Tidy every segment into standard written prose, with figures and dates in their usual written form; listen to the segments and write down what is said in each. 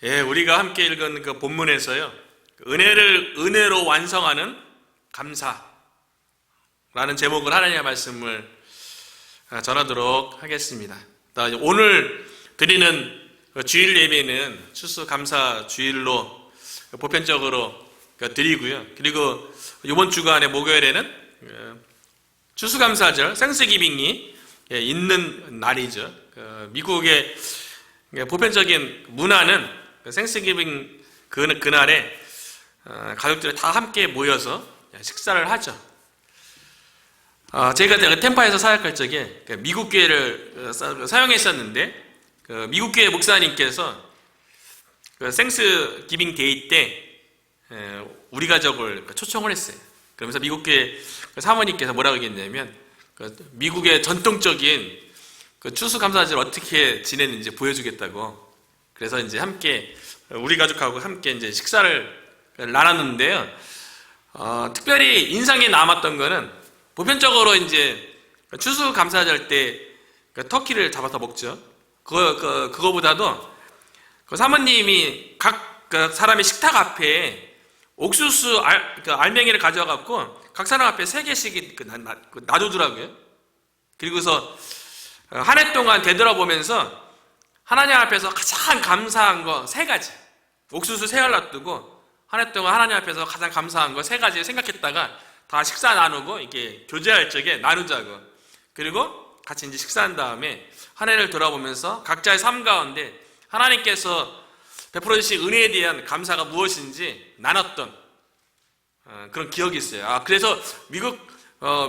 예, 우리가 함께 읽은 그 본문에서요, 은혜를 은혜로 완성하는 감사라는 제목을 하나님의 말씀을 전하도록 하겠습니다. 오늘 드리는 주일 예배는 추수감사 주일로 보편적으로 드리고요. 그리고 이번 주간의 목요일에는 추수감사절 생스기빙이 있는 날이죠. 미국의 보편적인 문화는 생스기빙 그날에 가족들이 다 함께 모여서 식사를 하죠. 제가 템파에서 사역할 적에 미국 교회를 사용했었는데, 미국 교회 목사님께서 생스기빙 데이 때 우리 가족을 초청을 했어요. 그러면서 미국 교회 사모님께서 뭐라고 얘기했냐면, 미국의 전통적인 추수감사절 어떻게 지내는지 보여주겠다고. 그래서 이제 함께 우리 가족하고 함께 이제 식사를 나눴는데요. 특별히 인상에 남았던 거는 보편적으로 이제 추수감사절 때 터키를 잡아서 먹죠. 그거보다도 그 사모님이 각 사람의 식탁 앞에 옥수수 알맹이를 가져와갖고 각 사람 앞에 3개씩 놔두더라고요. 그리고서 한 해 동안 되돌아보면서 하나님 앞에서 가장 감사한 거 3가지, 옥수수 3알 놔두고 한 해 동안 하나님 앞에서 가장 감사한 거 3가지 생각했다가 다 식사 나누고 이렇게 교제할 적에 나누자고. 그리고 같이 이제 식사한 다음에 한 해를 돌아보면서 각자의 삶 가운데 하나님께서 베풀어 주신 은혜에 대한 감사가 무엇인지 나눴던 그런 기억이 있어요. 그래서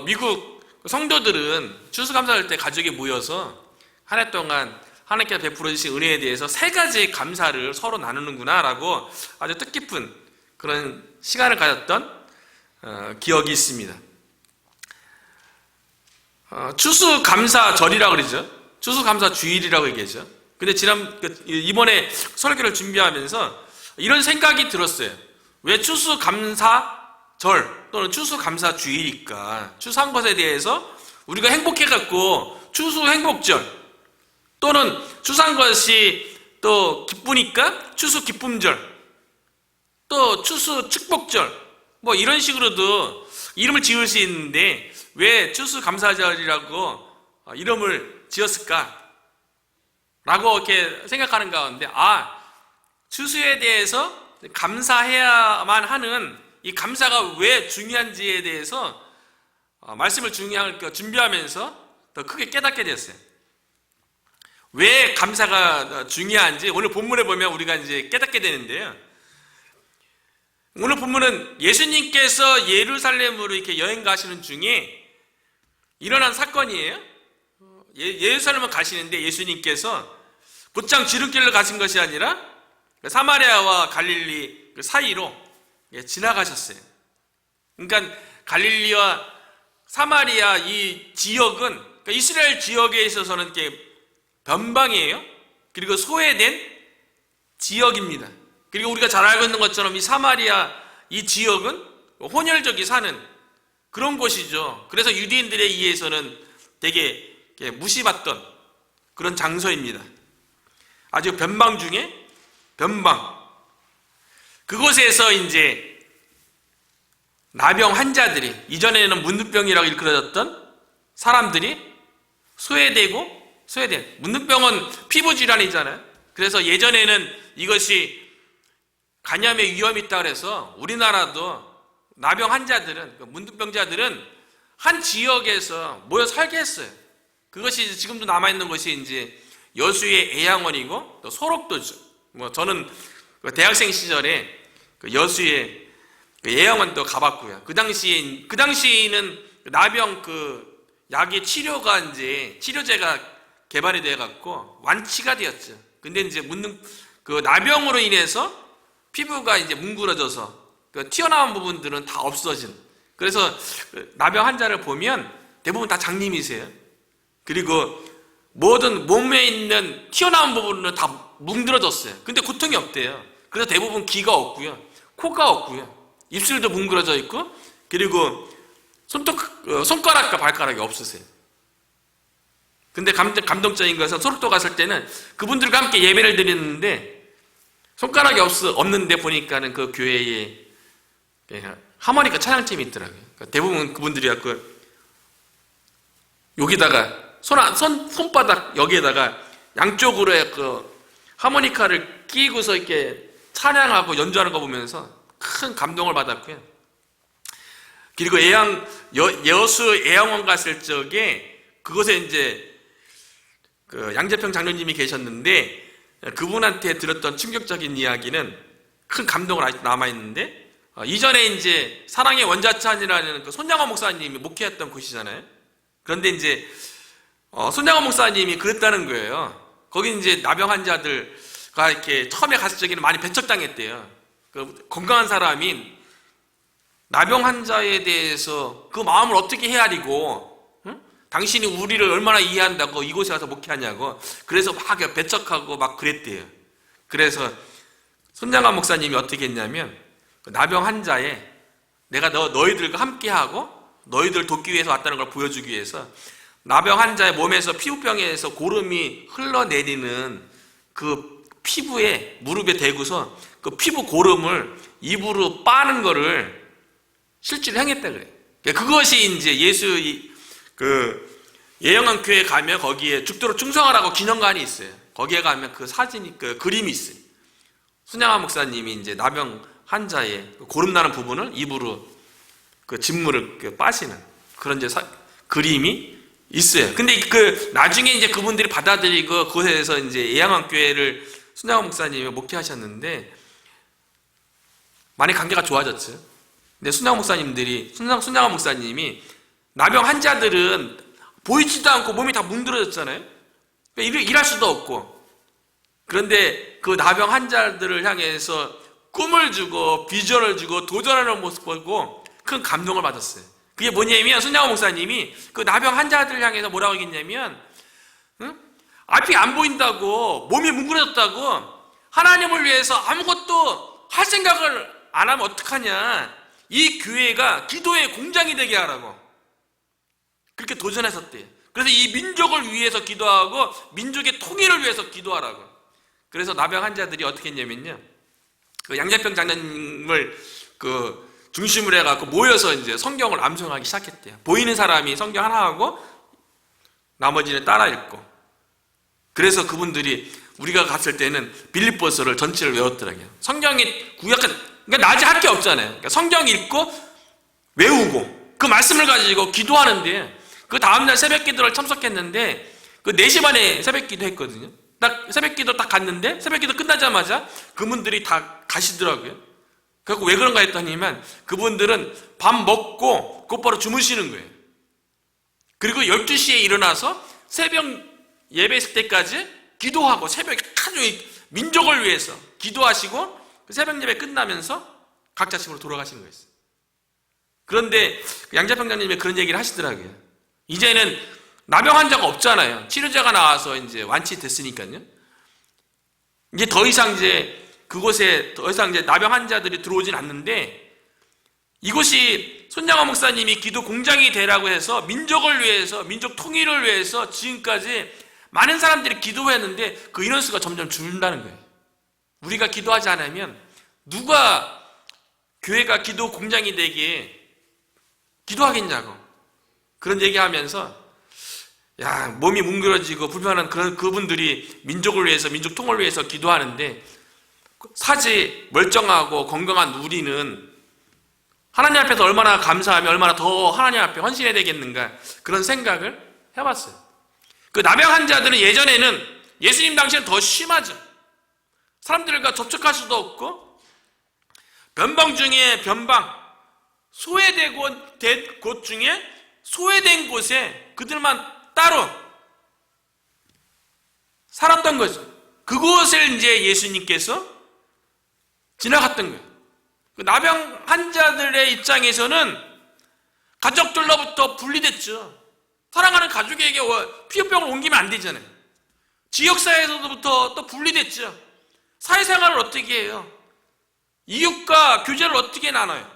미국 성도들은 추수감사할 때 가족이 모여서 한 해 동안 하나님께서 베풀어 주신 은혜에 대해서 3가지 감사를 서로 나누는구나 라고 아주 뜻깊은 그런 시간을 가졌던 기억이 있습니다. 추수감사절이라고 그러죠. 추수감사주일이라고 얘기하죠. 근데 이번에 설교를 준비하면서 이런 생각이 들었어요. 왜 추수감사절 또는 추수감사주일일까? 추수한 것에 대해서 우리가 행복해갖고 추수행복절, 또는 추수한 것이 또 기쁘니까 추수기쁨절, 또 추수축복절, 뭐 이런 식으로도 이름을 지을 수 있는데 왜 추수감사절이라고 이름을 지었을까? 라고 이렇게 생각하는 가운데, 추수에 대해서 감사해야만 하는 이 감사가 왜 중요한지에 대해서 말씀을 준비하면서 더 크게 깨닫게 되었어요. 왜 감사가 중요한지 오늘 본문에 보면 우리가 이제 깨닫게 되는데요. 오늘 본문은 예수님께서 예루살렘으로 이렇게 여행 가시는 중에 일어난 사건이에요. 예루살렘을 가시는데 예수님께서 곧장 지름길로 가신 것이 아니라 사마리아와 갈릴리 사이로 지나가셨어요. 그러니까 갈릴리와 사마리아 이 지역은 이스라엘 지역에 있어서는 이렇게 변방이에요. 그리고 소외된 지역입니다. 그리고 우리가 잘 알고 있는 것처럼 이 사마리아 이 지역은 혼혈족이 사는 그런 곳이죠. 그래서 유대인들에 의해서는 되게 무시받던 그런 장소입니다. 아주 변방 중에 변방. 그곳에서 이제 나병 환자들이, 이전에는 문둥병이라고 일컬어졌던 사람들이 소외된, 문둥병은 피부 질환이잖아요. 그래서 예전에는 이것이 간염의 위험이 있다 그래서 우리나라도 나병 환자들은, 문둥병자들은 한 지역에서 모여 살게 했어요. 그것이 지금도 남아있는 것이 이제 여수의 애양원이고 또 소록도죠. 저는 대학생 시절에 여수의 애양원도 가봤고요. 그 당시에는 나병 약의 치료가 이제 치료제가 개발이 돼갖고 완치가 되었죠. 근데 이제 나병으로 인해서 피부가 이제 뭉그러져서 튀어나온 부분들은 다 없어진. 그래서 나병 환자를 보면 대부분 다 장님이세요. 그리고 모든 몸에 있는 튀어나온 부분은 다 뭉그러졌어요. 근데 고통이 없대요. 그래서 대부분 귀가 없고요, 코가 없고요, 입술도 뭉그러져 있고, 그리고 손가락과 발가락이 없으세요. 근데 감동적인 것은 소록도 갔을 때는 그분들과 함께 예배를 드렸는데 손가락이 없는데 보니까는 그 교회에 하모니카 찬양팀이 있더라고요. 그러니까 대부분 그분들이 여기다가 손바닥 여기에다가 양쪽으로 그 하모니카를 끼고서 이렇게 찬양하고 연주하는 거 보면서 큰 감동을 받았고요. 그리고 여수 애양원 갔을 적에 그곳에 이제 그 양재평 장로님이 계셨는데 그분한테 들었던 충격적인 이야기는 큰 감동을 아직 남아있는데, 이전에 이제 사랑의 원자찬이라는 그 손장원 목사님이 목회했던 곳이잖아요. 그런데 이제 손장원 목사님이 그랬다는 거예요. 거기 이제 나병 환자들과 이렇게 처음에 갔을 적에는 많이 배척당했대요. 그 건강한 사람이 나병 환자에 대해서 그 마음을 어떻게 헤아리고, 응? 당신이 우리를 얼마나 이해한다고 이곳에 와서 목회하냐고, 그래서 막 배척하고 막 그랬대요. 그래서 손장관 목사님이 어떻게 했냐면, 나병 환자에 내가 너희들과 함께하고 너희들 돕기 위해서 왔다는 걸 보여주기 위해서 나병 환자의 몸에서 피부병에서 고름이 흘러내리는 그 피부에 무릎에 대고서 그 피부 고름을 입으로 빠는 거를 실제로 행했다 그래요. 그것이 이제 예영한 교회 가면 거기에 죽도록 충성하라고 기념관이 있어요. 거기에 가면 그 사진이, 그 그림이 있어요. 순양화 목사님이 이제 나병 환자의 고름나는 부분을 입으로 그 진물을 빠시는 그런 이제 그림이 있어요. 근데 나중에 이제 그분들이 받아들이고 그곳에서 이제 예양한 교회를 순양화 목사님이 목회하셨는데 많이 관계가 좋아졌죠. 근데 순양화 목사님이 나병 환자들은 보이지도 않고 몸이 다 뭉들어졌잖아요. 일할 수도 없고. 그런데 그 나병 환자들을 향해서 꿈을 주고 비전을 주고 도전하는 모습 보고 큰 감동을 받았어요. 그게 뭐냐면 순양화 목사님이 그 나병 환자들을 향해서 뭐라고 했냐면, 응? 앞이 안 보인다고, 몸이 뭉그러졌다고, 하나님을 위해서 아무것도 할 생각을 안 하면 어떡하냐, 이 교회가 기도의 공장이 되게 하라고 그렇게 도전했었대요. 그래서 이 민족을 위해서 기도하고 민족의 통일을 위해서 기도하라고. 그래서 나병 환자들이 어떻게 했냐면요, 그 양재평 장로님을 중심으로 해갖고 모여서 이제 성경을 암송하기 시작했대요. 보이는 사람이 성경 하나 하고 나머지는 따라 읽고. 그래서 그분들이 우리가 갔을 때는 빌립보서를 전체를 외웠더라고요. 성경이 구약한, 그러니까 낮에 할 게 없잖아요. 그러니까 성경 읽고 외우고 그 말씀을 가지고 기도하는데, 그 다음날 새벽 기도를 참석했는데 그 4시 반에 새벽 기도 했거든요. 딱 새벽 기도 딱 갔는데 새벽 기도 끝나자마자 그분들이 다 가시더라고요. 그래서 왜 그런가 했더니만 그분들은 밥 먹고 곧바로 주무시는 거예요. 그리고 12시에 일어나서 새벽 예배 있을 때까지 기도하고 새벽에 아주 민족을 위해서 기도하시고 새벽 예배 끝나면서 각자 집으로 돌아가시는 거였어요. 그런데 양재평장님이 그런 얘기를 하시더라고요. 이제는 나병 환자가 없잖아요. 치료제가 나와서 이제 완치됐으니까요. 이제 더 이상 그곳에 더 이상 나병 환자들이 들어오진 않는데, 이곳이 손장화 목사님이 기도 공장이 되라고 해서 민족을 위해서, 민족 통일을 위해서 지금까지 많은 사람들이 기도했는데 그 인원수가 점점 줄는다는 거예요. 우리가 기도하지 않으면 누가 교회가 기도 공장이 되게 기도하겠냐고 그런 얘기하면서, 야, 몸이 뭉그러지고 불편한 그분들이 민족을 위해서, 민족 통일을 위해서 기도하는데 사지 멀쩡하고 건강한 우리는 하나님 앞에서 얼마나 감사하며 얼마나 더 하나님 앞에 헌신해야 되겠는가, 그런 생각을 해봤어요. 그 나병 환자들은 예전에는 예수님 당시에는 더 심하죠. 사람들과 접촉할 수도 없고 변방 중에 변방, 소외된 곳 중에 소외된 곳에 그들만 따로 살았던 거죠. 그곳을 이제 예수님께서 지나갔던 거예요. 그 나병 환자들의 입장에서는 가족들로부터 분리됐죠. 사랑하는 가족에게 피부병을 옮기면 안 되잖아요. 지역사회에서부터 또 분리됐죠. 사회생활을 어떻게 해요? 이웃과 교제를 어떻게 나눠요?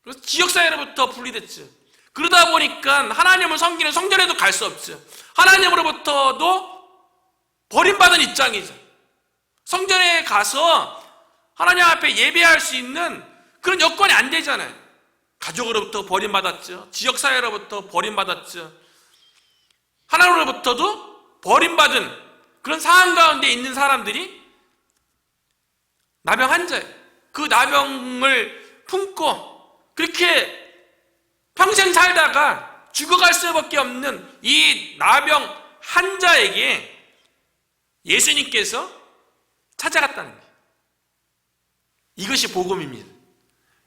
그래서 지역사회로부터 분리됐죠. 그러다 보니까 하나님을 섬기는 성전에도 갈 수 없죠. 하나님으로부터도 버림받은 입장이죠. 성전에 가서 하나님 앞에 예배할 수 있는 그런 여건이 안 되잖아요. 가족으로부터 버림받았죠. 지역사회로부터 버림받았죠. 하나님으로부터도 버림받은 그런 상황 가운데 있는 사람들이 나병 환자예요. 그 나병을 품고 그렇게 평생 살다가 죽어갈 수밖에 없는 이 나병 환자에게 예수님께서 찾아갔다는 거예요. 이것이 복음입니다.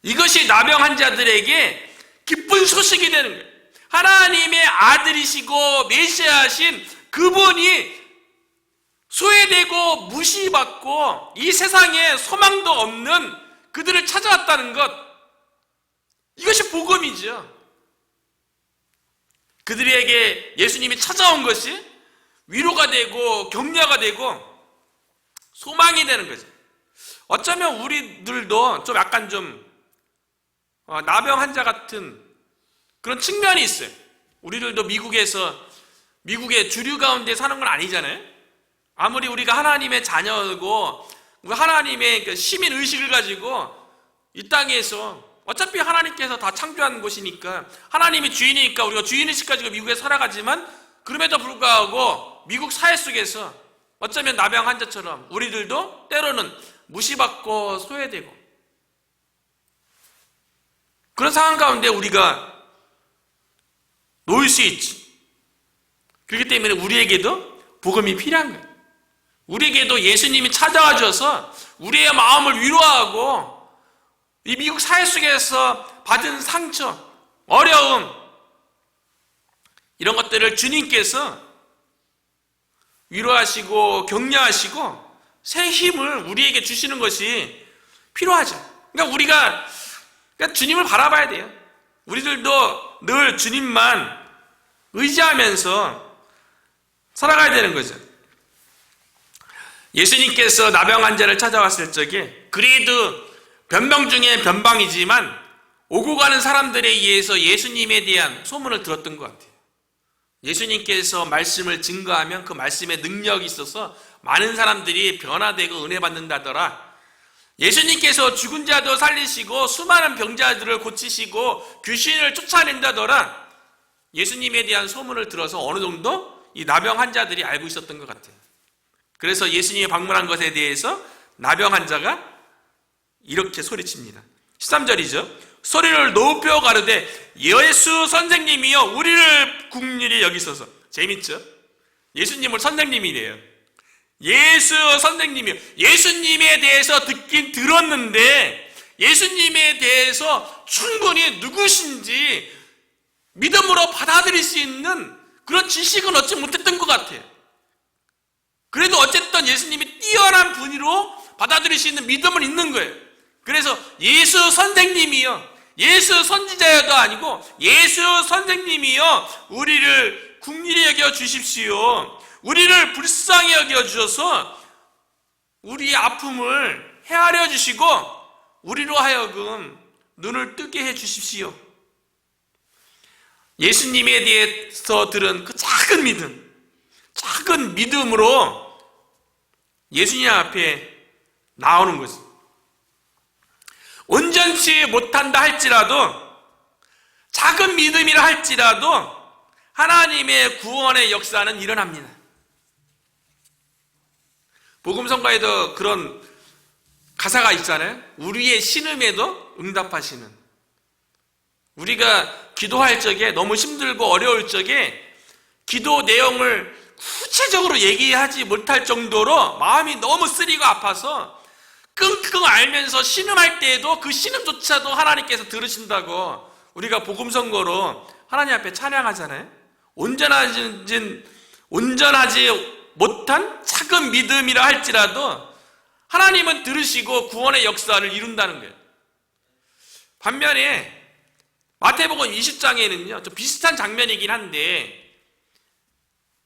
이것이 나병 환자들에게 기쁜 소식이 되는 거예요. 하나님의 아들이시고 메시아신 그분이 소외되고 무시받고 이 세상에 소망도 없는 그들을 찾아왔다는 것, 이것이 복음이죠. 그들에게 예수님이 찾아온 것이 위로가 되고 격려가 되고 소망이 되는 거죠. 어쩌면 우리들도 좀 약간 좀 나병 환자 같은 그런 측면이 있어요. 우리들도 미국의 주류 가운데 사는 건 아니잖아요. 아무리 우리가 하나님의 자녀고 하나님의 그 시민 의식을 가지고 이 땅에서 어차피 하나님께서 다 창조한 곳이니까 하나님이 주인이니까 우리가 주인의식 가지고 미국에 살아가지만 그럼에도 불구하고 미국 사회 속에서 어쩌면 나병 환자처럼 우리들도 때로는 무시받고 소외되고 그런 상황 가운데 우리가 놓일 수 있지. 그렇기 때문에 우리에게도 복음이 필요한 거예요. 우리에게도 예수님이 찾아와 주셔서 우리의 마음을 위로하고 이 미국 사회 속에서 받은 상처, 어려움 이런 것들을 주님께서 위로하시고 격려하시고 새 힘을 우리에게 주시는 것이 필요하죠. 그러니까 우리가 주님을 바라봐야 돼요. 우리들도 늘 주님만 의지하면서 살아가야 되는 거죠. 예수님께서 나병 환자를 찾아왔을 적에 그래도 변방 중에 변방이지만 오고 가는 사람들에 의해서 예수님에 대한 소문을 들었던 것 같아요. 예수님께서 말씀을 증거하면 그 말씀에 능력이 있어서 많은 사람들이 변화되고 은혜 받는다더라. 예수님께서 죽은 자도 살리시고 수많은 병자들을 고치시고 귀신을 쫓아낸다더라. 예수님에 대한 소문을 들어서 어느 정도 이 나병 환자들이 알고 있었던 것 같아요. 그래서 예수님이 방문한 것에 대해서 나병 환자가 이렇게 소리칩니다. 13절이죠. 소리를 높여 가르되 예수 선생님이여 우리를 긍휼히 여기소서. 재밌죠? 예수님을 선생님이래요. 예수 선생님이요. 예수님에 대해서 듣긴 들었는데 예수님에 대해서 충분히 누구신지 믿음으로 받아들일 수 있는 그런 지식은 얻지 못했던 것 같아요. 그래도 어쨌든 예수님이 뛰어난 분으로 받아들일 수 있는 믿음은 있는 거예요. 그래서 예수 선생님이요. 예수 선지자여도 아니고 예수 선생님이요. 우리를 긍휼히 여겨 주십시오. 우리를 불쌍히 여겨 주셔서 우리의 아픔을 헤아려 주시고 우리로 하여금 눈을 뜨게 해 주십시오. 예수님에 대해서 들은 그 작은 믿음으로 예수님 앞에 나오는 거지. 온전치 못한다 할지라도 작은 믿음이라 할지라도 하나님의 구원의 역사는 일어납니다. 복음성가에도 그런 가사가 있잖아요. 우리의 신음에도 응답하시는. 우리가 기도할 적에 너무 힘들고 어려울 적에 기도 내용을 구체적으로 얘기하지 못할 정도로 마음이 너무 쓰리고 아파서 끙끙 앓면서 신음할 때에도 그 신음조차도 하나님께서 들으신다고 우리가 복음선거로 하나님 앞에 찬양하잖아요. 온전하지 못한 작은 믿음이라 할지라도 하나님은 들으시고 구원의 역사를 이룬다는 거예요. 반면에 마태복음 20장에는요 좀 비슷한 장면이긴 한데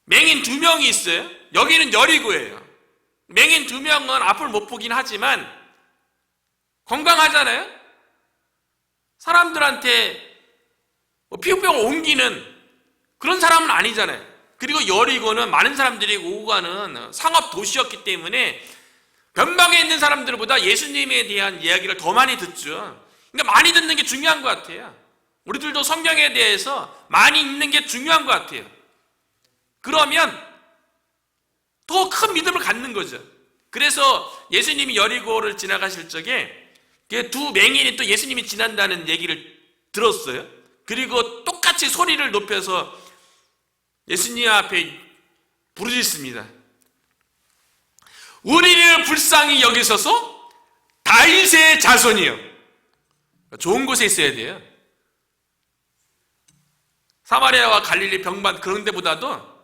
맹인 2명이 있어요. 여기는 여리고예요. 맹인 2명은 앞을 못 보긴 하지만 건강하잖아요. 사람들한테 피부병을 옮기는 그런 사람은 아니잖아요. 그리고 여리고는 많은 사람들이 오고 가는 상업 도시였기 때문에 변방에 있는 사람들보다 예수님에 대한 이야기를 더 많이 듣죠. 그러니까 많이 듣는 게 중요한 것 같아요. 우리들도 성경에 대해서 많이 읽는 게 중요한 것 같아요. 그러면 더 큰 믿음을 갖는 거죠. 그래서 예수님이 여리고를 지나가실 적에 두 맹인이 또 예수님이 지난다는 얘기를 들었어요. 그리고 똑같이 소리를 높여서 예수님 앞에 부르짖습니다. 우리를 불쌍히 여기소서 다윗의 자손이요. 좋은 곳에 있어야 돼요. 사마리아와 갈릴리 병반 그런 데보다도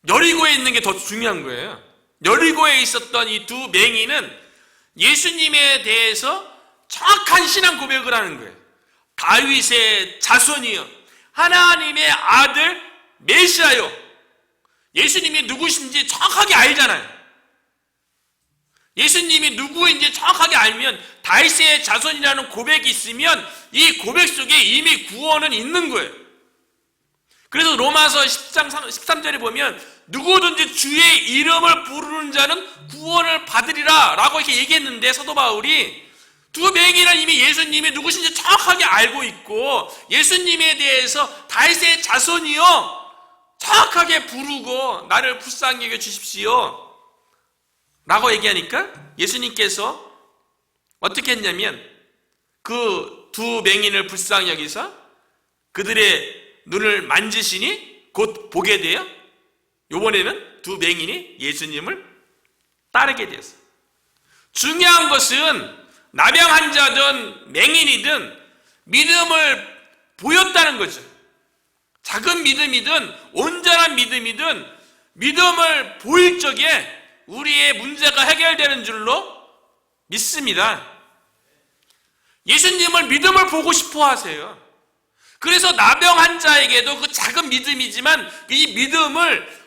여리고에 있는 게 더 중요한 거예요. 여리고에 있었던 이 두 맹인은 예수님에 대해서 정확한 신앙 고백을 하는 거예요. 다윗의 자손이요, 하나님의 아들 메시아요. 예수님이 누구신지 정확하게 알잖아요. 예수님이 누구인지 정확하게 알면 다윗의 자손이라는 고백이 있으면 이 고백 속에 이미 구원은 있는 거예요. 그래서 로마서 10장 13절에 보면 누구든지 주의 이름을 부르는 자는 구원을 받으리라 라고 이렇게 얘기했는데, 사도 바울이 두 맹인은 이미 예수님이 누구신지 정확하게 알고 있고 예수님에 대해서 다윗의 자손이요 정확하게 부르고 나를 불쌍히 여겨 주십시오 라고 얘기하니까 예수님께서 어떻게 했냐면 그 두 맹인을 불쌍히 여기서 그들의 눈을 만지시니 곧 보게 되어 이번에는 두 맹인이 예수님을 따르게 되었어요. 중요한 것은 나병 환자든 맹인이든 믿음을 보였다는 거죠. 작은 믿음이든 온전한 믿음이든 믿음을 보일 적에 우리의 문제가 해결되는 줄로 믿습니다. 예수님을 믿음을 보고 싶어 하세요. 그래서 나병 환자에게도 그 작은 믿음이지만 이 믿음을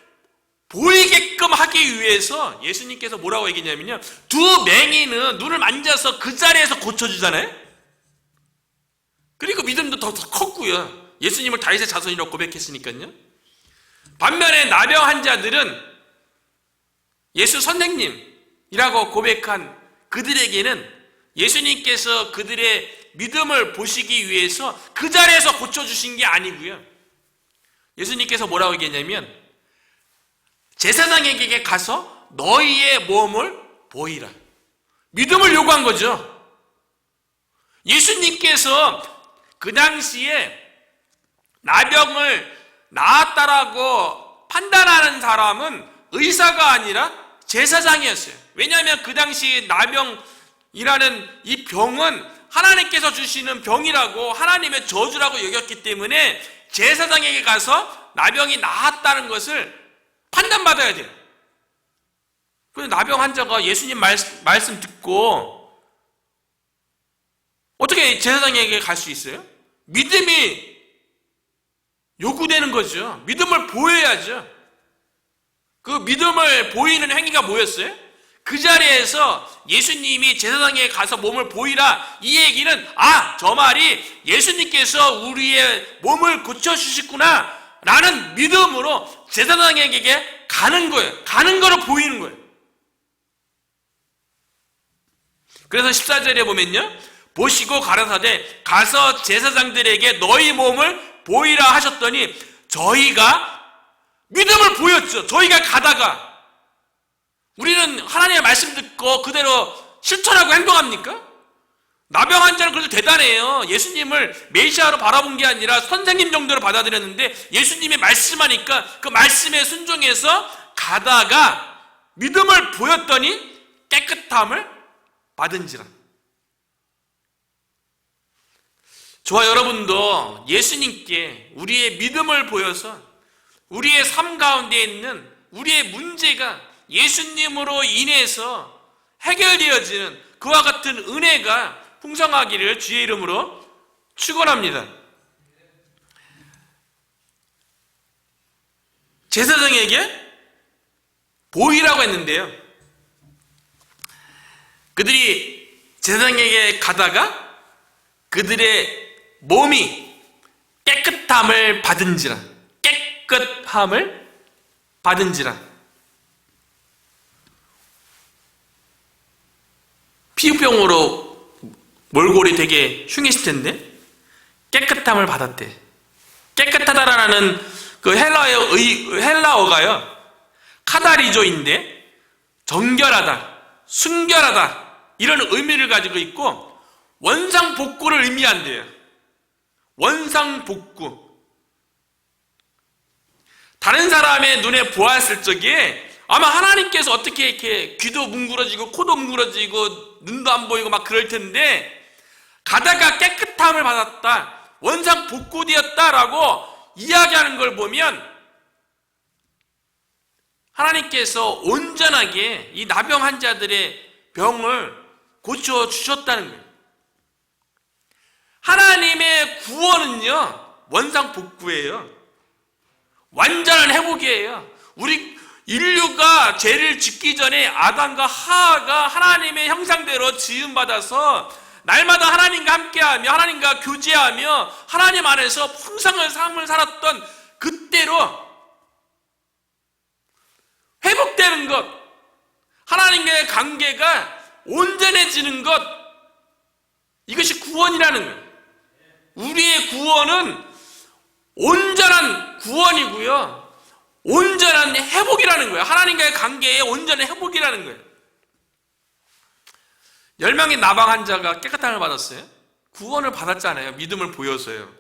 보이게끔 하기 위해서 예수님께서 뭐라고 얘기했냐면요, 두 맹인은 눈을 만져서 그 자리에서 고쳐주잖아요. 그리고 믿음도 더 컸고요. 예수님을 다윗의 자손이라고 고백했으니까요. 반면에 나병 환자들은 예수 선생님이라고 고백한 그들에게는 예수님께서 그들의 믿음을 보시기 위해서 그 자리에서 고쳐주신 게 아니고요. 예수님께서 뭐라고 얘기했냐면 제사장에게 가서 너희의 몸을 보이라. 믿음을 요구한 거죠. 예수님께서 그 당시에 나병을 나았다라고 판단하는 사람은 의사가 아니라 제사장이었어요. 왜냐하면 그 당시 나병이라는 이 병은 하나님께서 주시는 병이라고 하나님의 저주라고 여겼기 때문에 제사장에게 가서 나병이 나았다는 것을 판단받아야 돼요. 그런데 나병 환자가 예수님 말씀 듣고 어떻게 제사장에게 갈 수 있어요? 믿음이 요구되는 거죠. 믿음을 보여야죠. 그 믿음을 보이는 행위가 뭐였어요? 그 자리에서 예수님이 제사장에게 가서 몸을 보이라, 이 얘기는 저 말이 예수님께서 우리의 몸을 고쳐주셨구나 라는 믿음으로 제사장에게 가는 거예요. 가는 거로 보이는 거예요. 그래서 14절에 보면요, 보시고 가라사대 가서 제사장들에게 너희 몸을 보이라 하셨더니 저희가 믿음을 보였죠. 저희가 가다가 우리는 하나님의 말씀 듣고 그대로 실천하고 행동합니까? 나병 환자는 그래도 대단해요. 예수님을 메시아로 바라본 게 아니라 선생님 정도로 받아들였는데 예수님이 말씀하니까 그 말씀에 순종해서 가다가 믿음을 보였더니 깨끗함을 받은지라. 저와 여러분도 예수님께 우리의 믿음을 보여서 우리의 삶 가운데 있는 우리의 문제가 예수님으로 인해서 해결되어지는 그와 같은 은혜가 풍성하기를 주의 이름으로 축원합니다. 제사장에게 보이라고 했는데요, 그들이 제사장에게 가다가 그들의 몸이 깨끗함을 받은지라. 깨끗함을 받은지라. 피부병으로 몰골이 되게 흉했을 텐데 깨끗함을 받았대. 깨끗하다라는 그 헬라어가요, 카다리조인데 정결하다, 순결하다 이런 의미를 가지고 있고 원상복구를 의미한대요. 원상복구. 다른 사람의 눈에 보았을 적에 아마 하나님께서 어떻게 이렇게 귀도 뭉그러지고 코도 뭉그러지고 눈도 안 보이고 막 그럴 텐데 가다가 깨끗함을 받았다, 원상복구되었다라고 이야기하는 걸 보면 하나님께서 온전하게 이 나병 환자들의 병을 고쳐주셨다는 거예요. 하나님의 구원은요, 원상복구예요. 완전한 회복이에요. 우리 인류가 죄를 짓기 전에 아담과 하와가 하나님의 형상대로 지음받아서 날마다 하나님과 함께하며 하나님과 교제하며 하나님 안에서 풍성한 삶을 살았던 그때로 회복되는 것, 하나님과의 관계가 온전해지는 것, 이것이 구원이라는 거예요. 우리의 구원은 온전한 구원이고요, 온전한 회복이라는 거예요. 하나님과의 관계의 온전한 회복이라는 거예요. 10명의 나방 환자가 깨끗함을 받았어요. 구원을 받았잖아요. 믿음을 보여서요.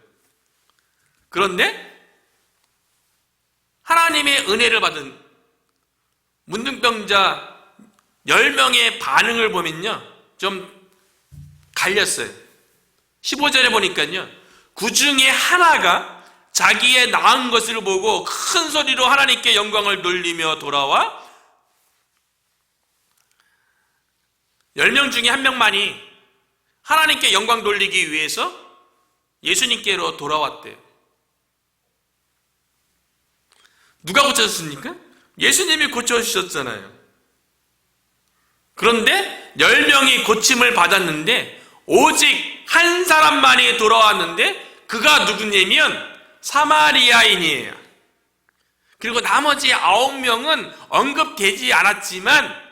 그런데 하나님의 은혜를 받은 문둥병자 10명의 반응을 보면요, 좀 갈렸어요. 15절에 보니까요, 그 중에 하나가 자기의 나은 것을 보고 큰 소리로 하나님께 영광을 돌리며 돌아와 10명 중에 한 명만이 하나님께 영광 돌리기 위해서 예수님께로 돌아왔대요. 누가 고쳐줬습니까? 예수님이 고쳐주셨잖아요. 그런데 10명이 고침을 받았는데 오직 한 사람만이 돌아왔는데 그가 누구냐면 사마리아인이에요. 그리고 나머지 9명은 언급되지 않았지만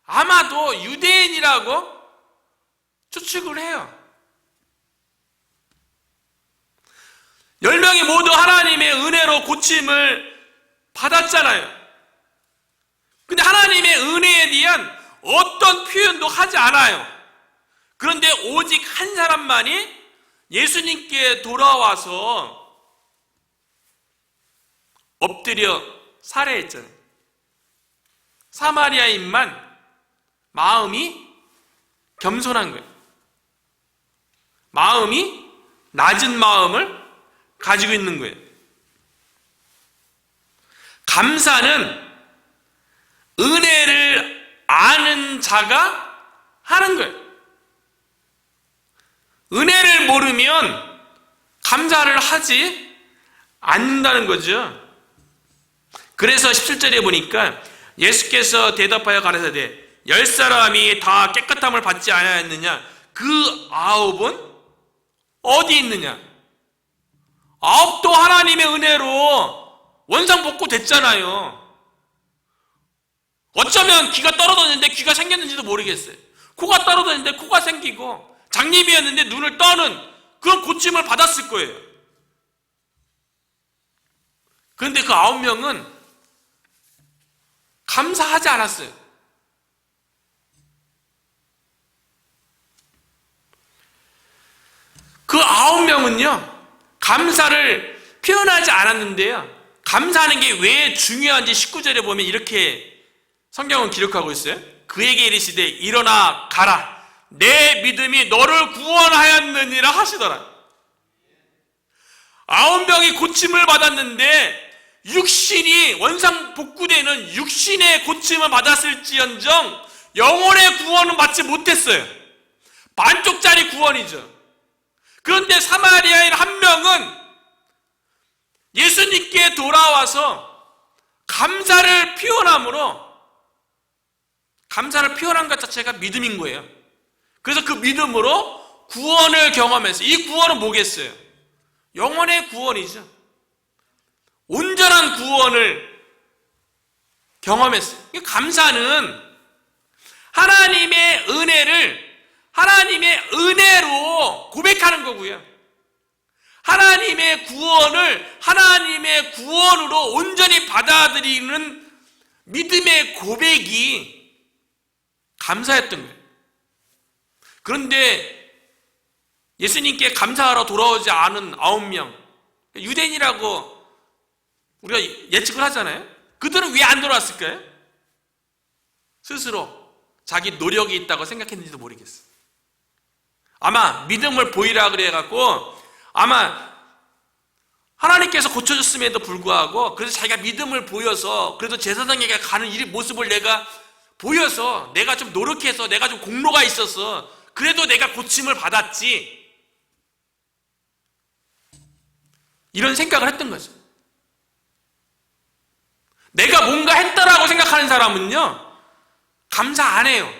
아마도 유대인이라고 추측을 해요. 10명이 모두 하나님의 은혜로 고침을 받았잖아요. 근데 하나님의 은혜에 대한 어떤 표현도 하지 않아요. 그런데 오직 한 사람만이 예수님께 돌아와서 엎드려 살해했잖아요. 사마리아인만 마음이 겸손한 거예요. 마음이 낮은 마음을 가지고 있는 거예요. 감사는 은혜를 아는 자가 하는 거예요. 은혜를 모르면 감사를 하지 않는다는 거죠. 그래서 17절에 보니까 예수께서 대답하여 가라사대 10사람이 다 깨끗함을 받지 않았느냐? 그 9은 어디 있느냐? 9도 하나님의 은혜로 원상복구 됐잖아요. 어쩌면 귀가 떨어졌는데 귀가 생겼는지도 모르겠어요. 코가 떨어졌는데 코가 생기고 장님이었는데 눈을 떠는 그런 고침을 받았을 거예요. 그런데 그 9명은 감사하지 않았어요. 그 9명은요, 감사를 표현하지 않았는데요, 감사하는 게 왜 중요한지 19절에 보면 이렇게 성경은 기록하고 있어요. 그에게 이르시되 일어나 가라, 내 믿음이 너를 구원하였느니라 하시더라. 9명이 고침을 받았는데 육신이 원상복구되는 육신의 고침을 받았을지언정 영혼의 구원은 받지 못했어요. 반쪽짜리 구원이죠. 그런데 사마리아인 한 명은 예수님께 돌아와서 감사를 표현함으로, 감사를 표현한 것 자체가 믿음인 거예요. 그래서 그 믿음으로 구원을 경험했어요. 이 구원은 뭐겠어요? 영혼의 구원이죠. 온전한 구원을 경험했어요. 감사는 하나님의 은혜를 하나님의 은혜로 고백하는 거고요. 하나님의 구원을 하나님의 구원으로 온전히 받아들이는 믿음의 고백이 감사였던 거예요. 그런데 예수님께 감사하러 돌아오지 않은 9명, 유대인이라고 우리가 예측을 하잖아요. 그들은 왜 안 돌아왔을까요? 스스로 자기 노력이 있다고 생각했는지도 모르겠어요. 아마 믿음을 보이라 그래갖고 아마 하나님께서 고쳐줬음에도 불구하고 그래서 자기가 믿음을 보여서 그래도 제사장에게 가는 이 모습을 내가 보여서 내가 좀 노력해서 내가 좀 공로가 있어서 그래도 내가 고침을 받았지, 이런 생각을 했던 거죠. 내가 뭔가 했다라고 생각하는 사람은요, 감사 안 해요.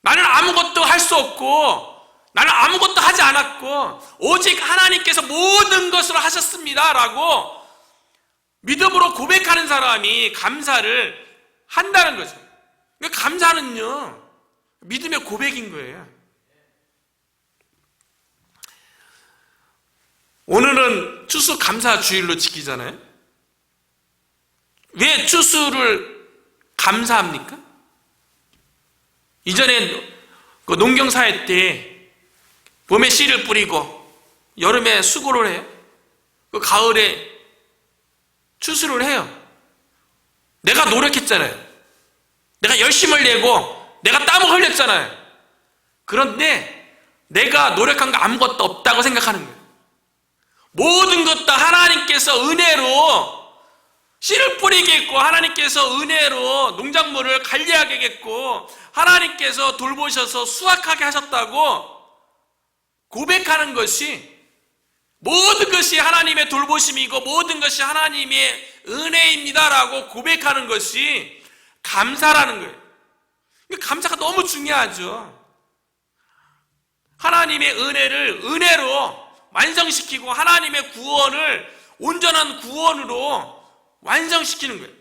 나는 아무것도 할 수 없고 나는 아무것도 하지 않았고 오직 하나님께서 모든 것을 하셨습니다 라고 믿음으로 고백하는 사람이 감사를 한다는 거죠. 그러니까 감사는요, 믿음의 고백인 거예요. 오늘은 추수감사 주일로 지키잖아요. 왜 추수를 감사합니까? 이전에 그 농경사회 때 봄에 씨를 뿌리고 여름에 수고를 해요. 그 가을에 추수를 해요. 내가 노력했잖아요. 내가 열심을 내고 내가 땀을 흘렸잖아요. 그런데 내가 노력한 거 아무것도 없다고 생각하는 거예요. 모든 것 다 하나님께서 은혜로 씨를 뿌리겠고 하나님께서 은혜로 농작물을 관리하게 겠고 하나님께서 돌보셔서 수확하게 하셨다고 고백하는 것이, 모든 것이 하나님의 돌보심이고 모든 것이 하나님의 은혜입니다라고 고백하는 것이 감사라는 거예요. 감사가 너무 중요하죠. 하나님의 은혜를 은혜로 완성시키고 하나님의 구원을 온전한 구원으로 완성시키는 거예요.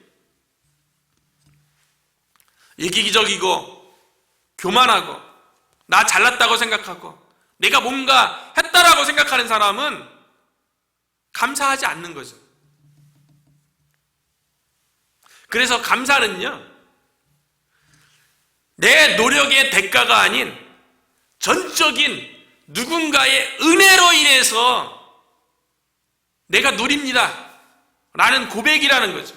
이기적이고 교만하고 나 잘났다고 생각하고 내가 뭔가 했다라고 생각하는 사람은 감사하지 않는 거죠. 그래서 감사는요, 내 노력의 대가가 아닌 전적인 누군가의 은혜로 인해서 내가 누립니다 라는 고백이라는 거죠.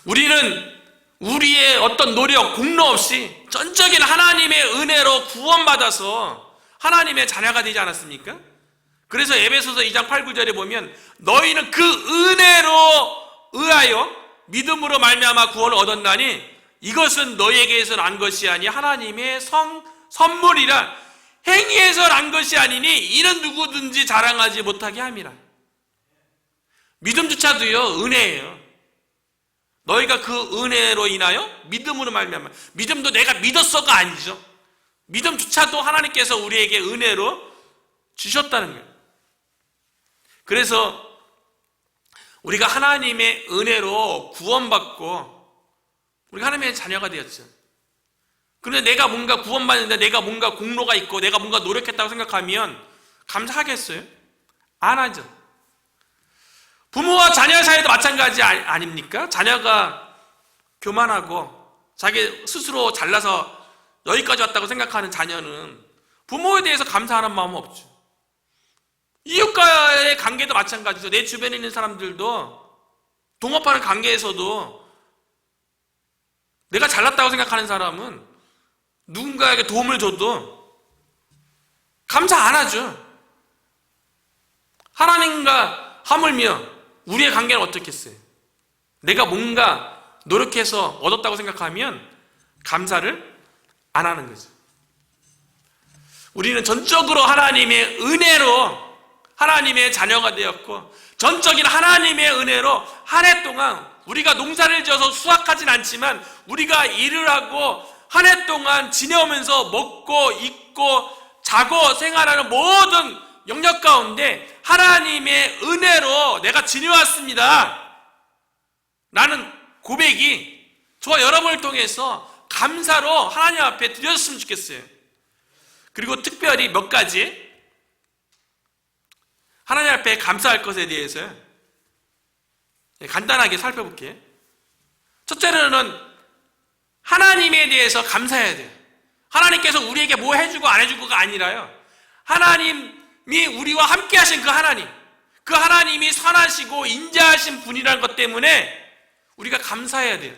우리는 우리의 어떤 노력, 공로 없이 전적인 하나님의 은혜로 구원받아서 하나님의 자녀가 되지 않았습니까? 그래서 에베소서 2장 8, 9절에 보면 너희는 그 은혜로 의하여 믿음으로 말미암아 구원을 얻었나니 이것은 너희에게서 난 것이 아니 하나님의 선물이라 행위에서 난 것이 아니니 이는 누구든지 자랑하지 못하게 함이라. 믿음조차도요, 은혜예요. 너희가 그 은혜로 인하여 믿음으로 말미암아, 믿음도 내가 믿었어가 아니죠. 믿음조차도 하나님께서 우리에게 은혜로 주셨다는 거예요. 그래서 우리가 하나님의 은혜로 구원받고 우리가 하나님의 자녀가 되었죠. 그런데 내가 뭔가 구원받는데 내가 뭔가 공로가 있고 내가 뭔가 노력했다고 생각하면 감사하겠어요? 안 하죠. 부모와 자녀 사이도 마찬가지 아닙니까? 자녀가 교만하고 자기 스스로 잘나서 여기까지 왔다고 생각하는 자녀는 부모에 대해서 감사하는 마음은 없죠. 이웃과의 관계도 마찬가지죠. 내 주변에 있는 사람들도 동업하는 관계에서도 내가 잘났다고 생각하는 사람은 누군가에게 도움을 줘도 감사 안 하죠. 하나님과 하물며 우리의 관계는 어떻겠어요? 내가 뭔가 노력해서 얻었다고 생각하면 감사를 안 하는 거죠. 우리는 전적으로 하나님의 은혜로 하나님의 자녀가 되었고 전적인 하나님의 은혜로 한 해 동안 우리가 농사를 지어서 수확하진 않지만 우리가 일을 하고 한 해 동안 지내오면서 먹고 입고 자고 생활하는 모든 영역 가운데 하나님의 은혜로 내가 지내왔습니다 라는 고백이 저와 여러분을 통해서 감사로 하나님 앞에 드렸으면 좋겠어요. 그리고 특별히 몇 가지 하나님 앞에 감사할 것에 대해서 간단하게 살펴볼게요. 첫째로는 하나님에 대해서 감사해야 돼요. 하나님께서 우리에게 뭐 해주고 안 해주고가 아니라요, 하나님이 우리와 함께 하신 그 하나님, 그 하나님이 선하시고 인자하신 분이라는 것 때문에 우리가 감사해야 돼요.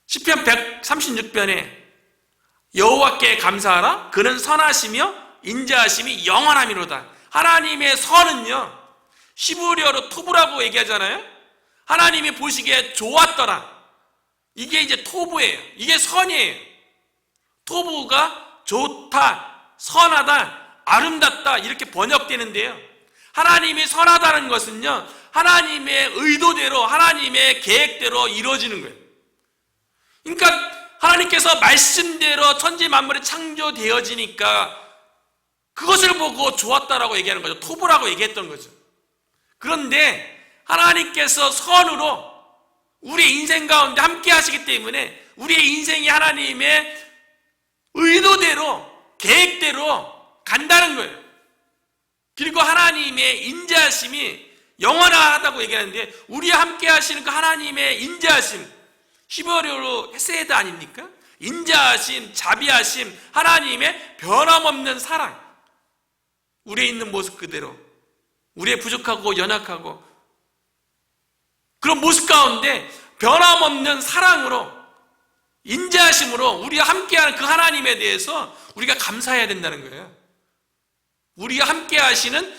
시편 136편에 여호와께 감사하라, 그는 선하시며 인자하심이 영원함이로다. 하나님의 선은요, 히브리어로 토브라고 얘기하잖아요. 하나님이 보시기에 좋았더라. 이게 이제 토브예요. 이게 선이에요. 토브가 좋다, 선하다, 아름답다 이렇게 번역되는데요, 하나님이 선하다는 것은요, 하나님의 의도대로, 하나님의 계획대로 이루어지는 거예요. 그러니까 하나님께서 말씀대로 천지 만물이 창조되어지니까 그것을 보고 좋았다라고 얘기하는 거죠. 토브라고 얘기했던 거죠. 그런데 하나님께서 선으로 우리의 인생 가운데 함께 하시기 때문에 우리의 인생이 하나님의 의도대로, 계획대로 간다는 거예요. 그리고 하나님의 인자하심이 영원하다고 얘기하는데, 우리와 함께 하시는 그 하나님의 인자하심, 히브리어로 헤세드 아닙니까? 인자하심, 자비하심, 하나님의 변함없는 사랑, 우리에 있는 모습 그대로, 우리의 부족하고 연약하고 그런 모습 가운데 변함없는 사랑으로, 인자하심으로 우리와 함께하는 그 하나님에 대해서 우리가 감사해야 된다는 거예요. 우리와 함께 하시는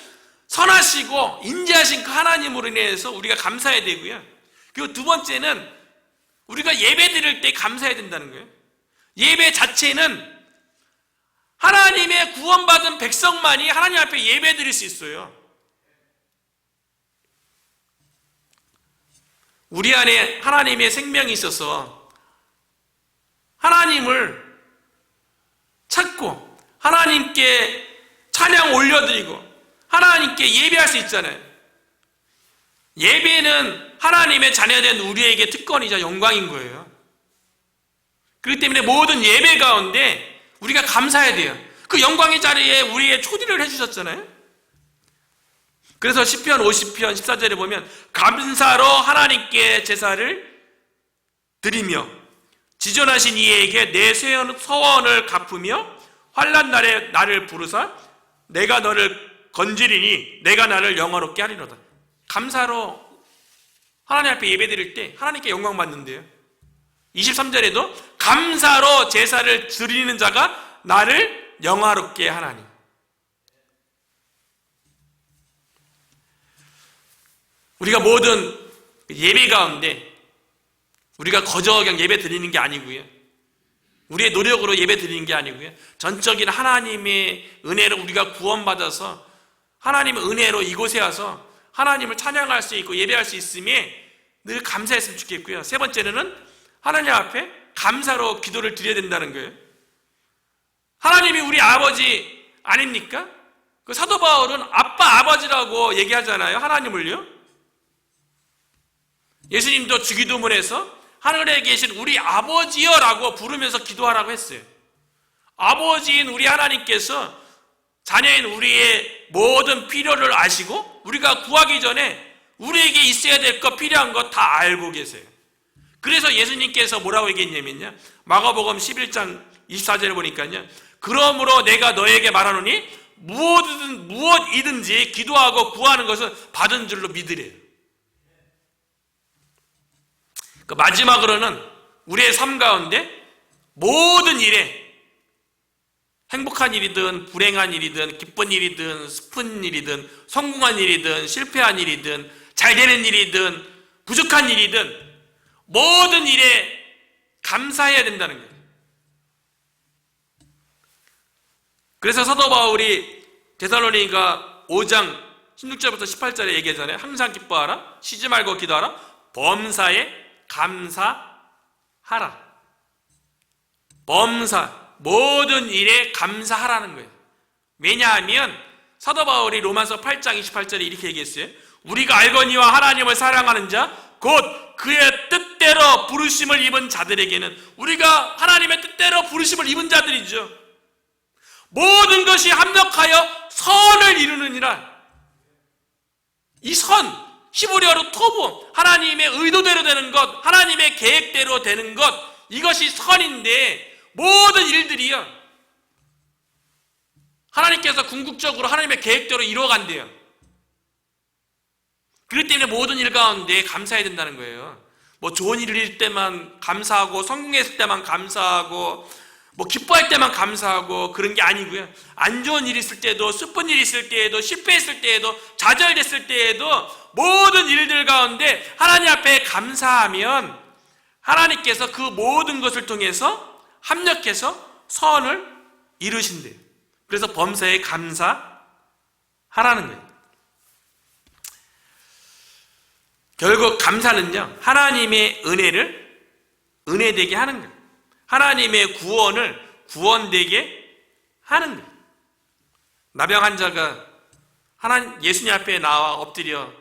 선하시고 인자하신 그 하나님으로 인해서 우리가 감사해야 되고요. 그리고 두 번째는 우리가 예배 드릴 때 감사해야 된다는 거예요. 예배 자체는 하나님의 구원받은 백성만이 하나님 앞에 예배 드릴 수 있어요. 우리 안에 하나님의 생명이 있어서 하나님을 찾고 하나님께 찬양 올려드리고 하나님께 예배할 수 있잖아요. 예배는 하나님의 자녀된 우리에게 특권이자 영광인 거예요. 그렇기 때문에 모든 예배 가운데 우리가 감사해야 돼요. 그 영광의 자리에 우리의 초대를 해주셨잖아요. 그래서 시편 50편 14절에 보면 감사로 하나님께 제사를 드리며 지존하신 이에게 내 서원을 갚으며 환난 날에 나를 부르사 내가 너를 건지리니 내가 나를 영화롭게 하리로다. 감사로 하나님 앞에 예배 드릴 때 하나님께 영광 받는데요. 23절에도 감사로 제사를 드리는 자가 나를 영화롭게 하나니. 우리가 모든 예배 가운데 우리가 거저 그냥 예배 드리는 게 아니고요, 우리의 노력으로 예배 드리는 게 아니고요, 전적인 하나님의 은혜로 우리가 구원받아서 하나님의 은혜로 이곳에 와서 하나님을 찬양할 수 있고 예배할 수 있음에 늘 감사했으면 좋겠고요. 세 번째는 하나님 앞에 감사로 기도를 드려야 된다는 거예요. 하나님이 우리 아버지 아닙니까? 그 사도 바울은 아빠, 아버지라고 얘기하잖아요, 하나님을요. 예수님도 주기도문에서 하늘에 계신 우리 아버지여라고 부르면서 기도하라고 했어요. 아버지인 우리 하나님께서 자녀인 우리의 모든 필요를 아시고 우리가 구하기 전에 우리에게 있어야 될 것, 필요한 것 다 알고 계세요. 그래서 예수님께서 뭐라고 얘기했냐면요, 마가복음 11장 24절에 보니까요, 그러므로 내가 너에게 말하노니 무엇이든지 기도하고 구하는 것은 받은 줄로 믿으래요. 그 마지막으로는 우리의 삶 가운데 모든 일에, 행복한 일이든 불행한 일이든 기쁜 일이든 슬픈 일이든 성공한 일이든 실패한 일이든 잘 되는 일이든 부족한 일이든 모든 일에 감사해야 된다는 거예요. 그래서 사도 바울이 데살로니가 5장 16절부터 18절에 얘기하잖아요. 항상 기뻐하라, 쉬지 말고 기도하라, 범사에 감사하라. 범사, 모든 일에 감사하라는 거예요. 왜냐하면 사도 바울이 로마서 8장 28절에 이렇게 얘기했어요. 우리가 알거니와 하나님을 사랑하는 자 곧 그의 뜻대로 부르심을 입은 자들에게는, 우리가 하나님의 뜻대로 부르심을 입은 자들이죠, 모든 것이 합력하여 선을 이루느니라. 이 선, 히브리어로 토부, 하나님의 의도대로 되는 것, 하나님의 계획대로 되는 것, 이것이 선인데, 모든 일들이요, 하나님께서 궁극적으로 하나님의 계획대로 이루어간대요. 그렇기 때문에 모든 일 가운데 감사해야 된다는 거예요. 뭐 좋은 일일 때만 감사하고, 성공했을 때만 감사하고, 뭐 기뻐할 때만 감사하고, 그런 게 아니고요, 안 좋은 일 있을 때도, 슬픈 일 있을 때에도, 실패했을 때에도, 좌절됐을 때에도 모든 일들 가운데 하나님 앞에 감사하면 하나님께서 그 모든 것을 통해서 합력해서 선을 이루신대요. 그래서 범사에 감사하라는 거예요. 결국 감사는요, 하나님의 은혜를 은혜되게 하는 거예요. 하나님의 구원을 구원되게 하는 거예요. 나병 환자가 예수님 앞에 나와 엎드려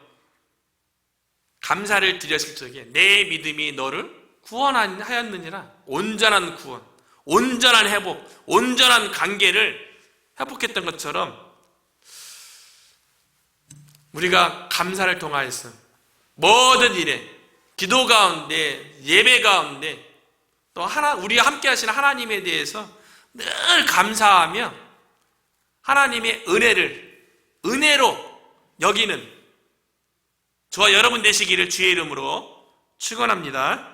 감사를 드렸을 적에 내 믿음이 너를 구원하였느니라. 온전한 구원, 온전한 회복, 온전한 관계를 회복했던 것처럼 우리가 감사를 통하여서 모든 일에, 기도 가운데, 예배 가운데, 또 우리와 함께 하시는 하나님에 대해서 늘 감사하며 하나님의 은혜로 여기는 저와 여러분 되시기를 주의 이름으로 축원합니다.